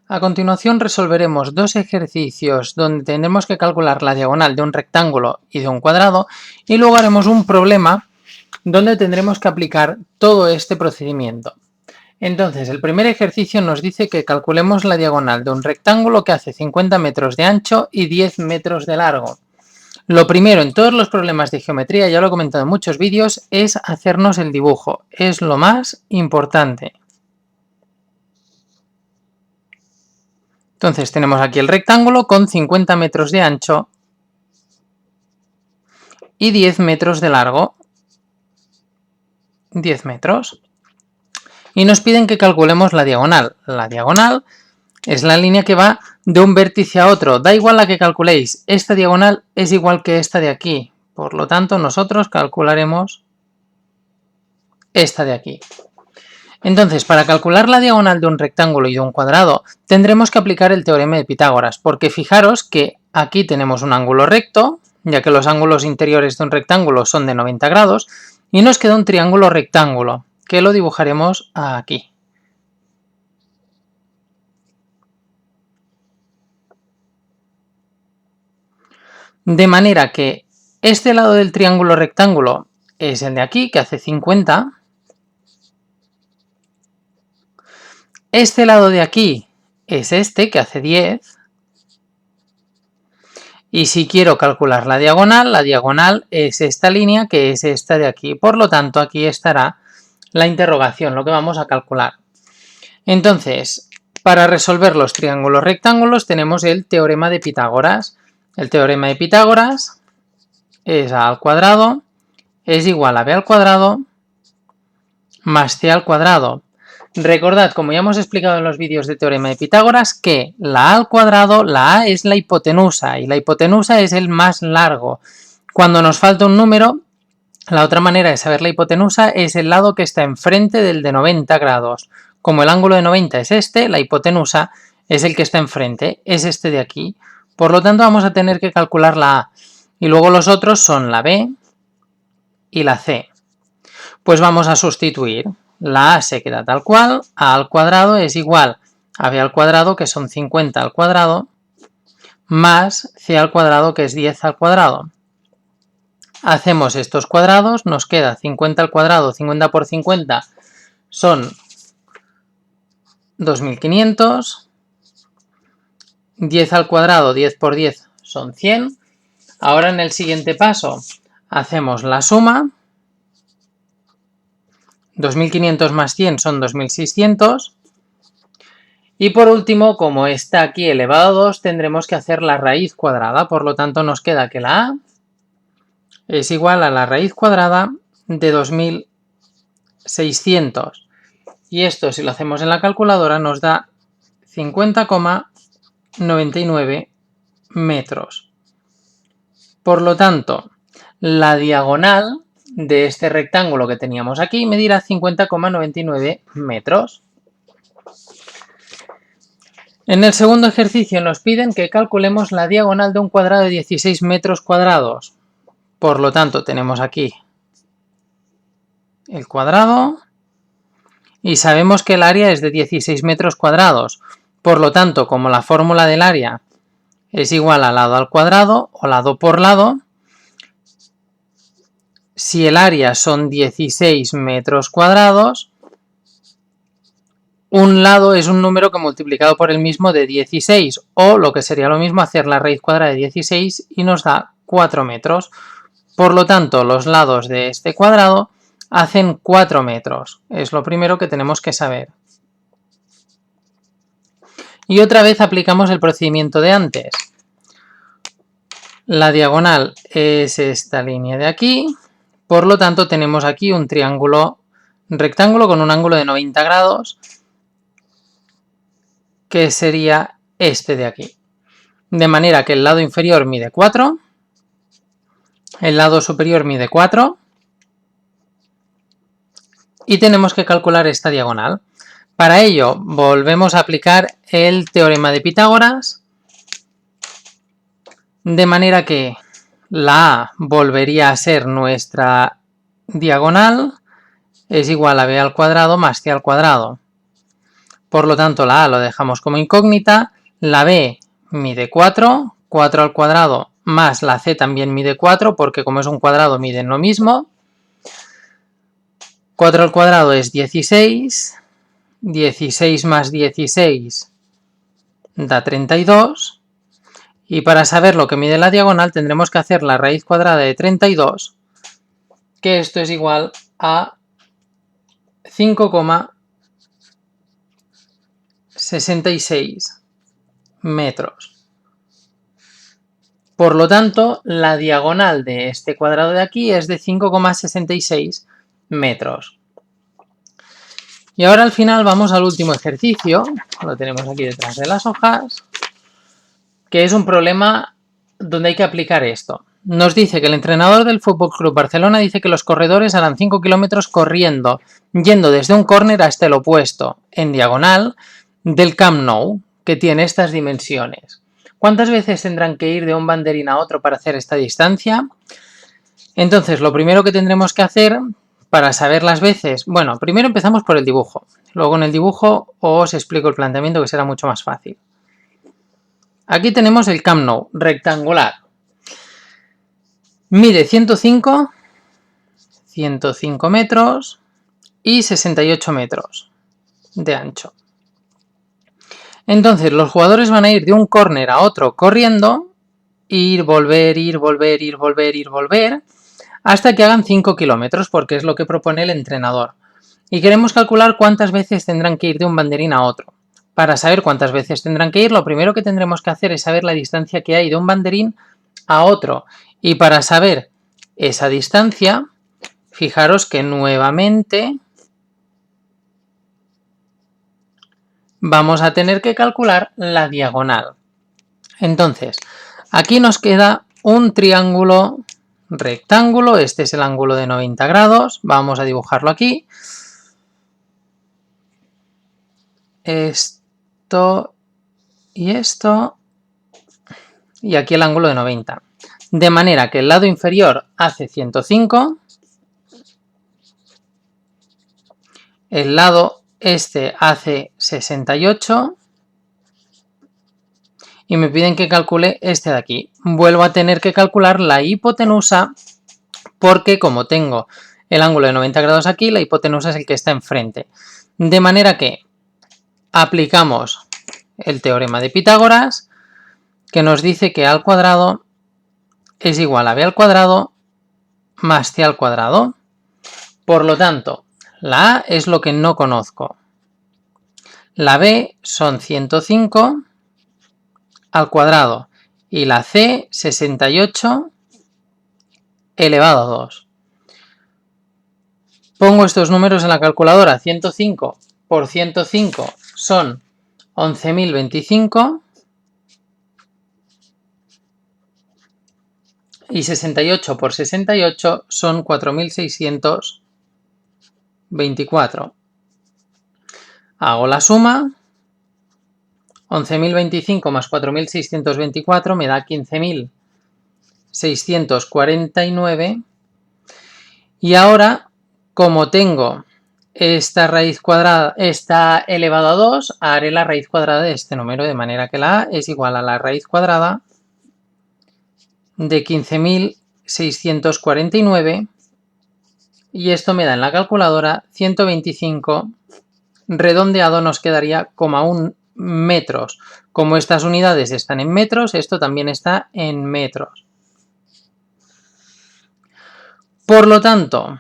A continuación resolveremos dos ejercicios donde tendremos que calcular la diagonal de un rectángulo y de un cuadrado y luego haremos un problema donde tendremos que aplicar todo este procedimiento. Entonces, el primer ejercicio nos dice que calculemos la diagonal de un rectángulo que hace 50 metros de ancho y 10 metros de largo. Lo primero en todos los problemas de geometría, ya lo he comentado en muchos vídeos, es hacernos el dibujo. Es lo más importante. Entonces tenemos aquí el rectángulo con 50 metros de ancho y 10 metros de largo. 10 metros. Y nos piden que calculemos la diagonal. La diagonal es la línea que va de un vértice a otro. Da igual la que calculéis. Esta diagonal es igual que esta de aquí. Por lo tanto, nosotros calcularemos esta de aquí. Entonces, para calcular la diagonal de un rectángulo y de un cuadrado, tendremos que aplicar el teorema de Pitágoras, porque fijaros que aquí tenemos un ángulo recto, ya que los ángulos interiores de un rectángulo son de 90 grados, y nos queda un triángulo rectángulo, que lo dibujaremos aquí. De manera que este lado del triángulo rectángulo es el de aquí, que hace 50. Este lado de aquí es este, que hace 10. Y si quiero calcular la diagonal es esta línea, que es esta de aquí. Por lo tanto, aquí estará la interrogación, lo que vamos a calcular. Entonces, para resolver los triángulos rectángulos tenemos el teorema de Pitágoras. El teorema de Pitágoras es a al cuadrado es igual a b al cuadrado más c al cuadrado. Recordad, como ya hemos explicado en los vídeos de teorema de Pitágoras, que la a al cuadrado, la a es la hipotenusa, y la hipotenusa es el más largo. Cuando nos falta un número, la otra manera de saber la hipotenusa es el lado que está enfrente del de 90 grados. Como el ángulo de 90 es este, la hipotenusa es el que está enfrente, es este de aquí. Por lo tanto, vamos a tener que calcular la a. Y luego los otros son la b y la c. Pues vamos a sustituir. La a se queda tal cual, a al cuadrado es igual a b al cuadrado, que son 50 al cuadrado, más c al cuadrado, que es 10 al cuadrado. Hacemos estos cuadrados, nos queda 50 al cuadrado, 50 por 50 son 2500, 10 al cuadrado, 10 por 10 son 100. Ahora en el siguiente paso hacemos la suma. 2500 más 100 son 2600. Y por último, como está aquí elevado a 2, tendremos que hacer la raíz cuadrada. Por lo tanto, nos queda que la a es igual a la raíz cuadrada de 2600. Y esto, si lo hacemos en la calculadora, nos da 50,99 metros. Por lo tanto, la diagonal de este rectángulo que teníamos aquí medirá 50,99 metros. En el segundo ejercicio nos piden que calculemos la diagonal de un cuadrado de 16 metros cuadrados. Por lo tanto, tenemos aquí el cuadrado y sabemos que el área es de 16 metros cuadrados. Por lo tanto, como la fórmula del área es igual a lado al cuadrado o lado por lado, si el área son 16 metros cuadrados, un lado es un número que multiplicado por el mismo de 16, o lo que sería lo mismo hacer la raíz cuadrada de 16 y nos da 4 metros. Por lo tanto, los lados de este cuadrado hacen 4 metros. Es lo primero que tenemos que saber. Y otra vez aplicamos el procedimiento de antes. La diagonal es esta línea de aquí. Por lo tanto, tenemos aquí un triángulo rectángulo con un ángulo de 90 grados, que sería este de aquí. De manera que el lado inferior mide 4, el lado superior mide 4, y tenemos que calcular esta diagonal. Para ello, volvemos a aplicar el teorema de Pitágoras, de manera que la a volvería a ser nuestra diagonal, es igual a b al cuadrado más c al cuadrado. Por lo tanto, la A lo dejamos como incógnita. La B mide 4. 4 al cuadrado más la C también mide 4, porque como es un cuadrado miden lo mismo. 4 al cuadrado es 16. 16 más 16 da 32. Y para saber lo que mide la diagonal tendremos que hacer la raíz cuadrada de 32, que esto es igual a 5,66 metros. Por lo tanto, la diagonal de este cuadrado de aquí es de 5,66 metros. Y ahora al final vamos al último ejercicio, lo tenemos aquí detrás de las hojas, que es un problema donde hay que aplicar esto. Nos dice que el entrenador del FC Barcelona dice que los corredores harán 5 kilómetros corriendo, yendo desde un córner hasta el opuesto, en diagonal, del Camp Nou, que tiene estas dimensiones. ¿Cuántas veces tendrán que ir de un banderín a otro para hacer esta distancia? Entonces, lo primero que tendremos que hacer para saber las veces... Bueno, primero empezamos por el dibujo. Luego en el dibujo os explico el planteamiento, que será mucho más fácil. Aquí tenemos el Camp Nou, rectangular. Mide 105 metros y 68 metros de ancho. Entonces, los jugadores van a ir de un córner a otro corriendo, ir, volver, hasta que hagan 5 kilómetros, porque es lo que propone el entrenador. Y queremos calcular cuántas veces tendrán que ir de un banderín a otro. Para saber cuántas veces tendrán que ir, lo primero que tendremos que hacer es saber la distancia que hay de un banderín a otro. Y para saber esa distancia, fijaros que nuevamente vamos a tener que calcular la diagonal. Entonces, aquí nos queda un triángulo rectángulo, este es el ángulo de 90 grados, vamos a dibujarlo aquí. Esto y esto, y aquí el ángulo de 90. De manera que el lado inferior hace 105, el lado este hace 68 y me piden que calcule este de aquí. Vuelvo a tener que calcular la hipotenusa porque como tengo el ángulo de 90 grados aquí, la hipotenusa es el que está enfrente. De manera que aplicamos el teorema de Pitágoras, que nos dice que A al cuadrado es igual a B al cuadrado más C al cuadrado. Por lo tanto, la A es lo que no conozco. La B son 105 al cuadrado y la C 68 elevado a 2. Pongo estos números en la calculadora. 105 por 105 son 11.025 y 68 por 68 son 4.624. Hago la suma. 11.025 más 4.624 me da 15.649. Y ahora, como tengo esta raíz cuadrada, esta elevado a 2, haré la raíz cuadrada de este número, de manera que la A es igual a la raíz cuadrada de 15.649 y esto me da en la calculadora 125, redondeado nos quedaría 0,1 metros. Como estas unidades están en metros, esto también está en metros. Por lo tanto,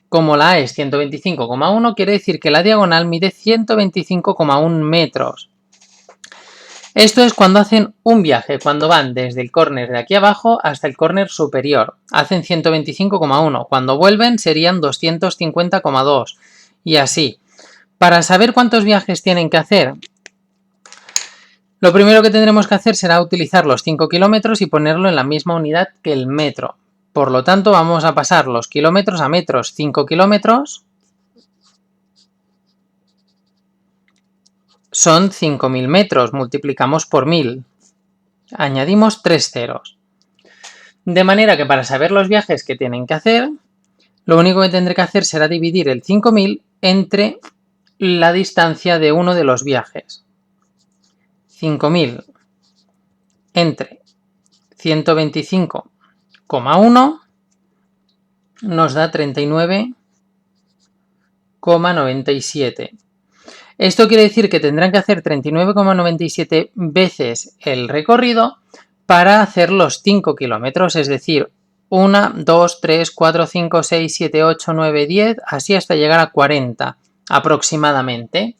como la A es 125,1, quiere decir que la diagonal mide 125,1 metros. Esto es cuando hacen un viaje, cuando van desde el córner de aquí abajo hasta el córner superior. Hacen 125,1. Cuando vuelven serían 250,2. Y así. Para saber cuántos viajes tienen que hacer, lo primero que tendremos que hacer será utilizar los 5 kilómetros y ponerlo en la misma unidad que el metro. Por lo tanto, vamos a pasar los kilómetros a metros. 5 kilómetros son 5.000 metros. Multiplicamos por 1.000. Añadimos 3 ceros. De manera que para saber los viajes que tienen que hacer, lo único que tendré que hacer será dividir el 5.000 entre la distancia de uno de los viajes. 5.000 entre 125,1 nos da 39,97. Esto quiere decir que tendrán que hacer 39,97 veces el recorrido para hacer los 5 kilómetros, es decir, 1, 2, 3, 4, 5, 6, 7, 8, 9, 10, así hasta llegar a 40 aproximadamente.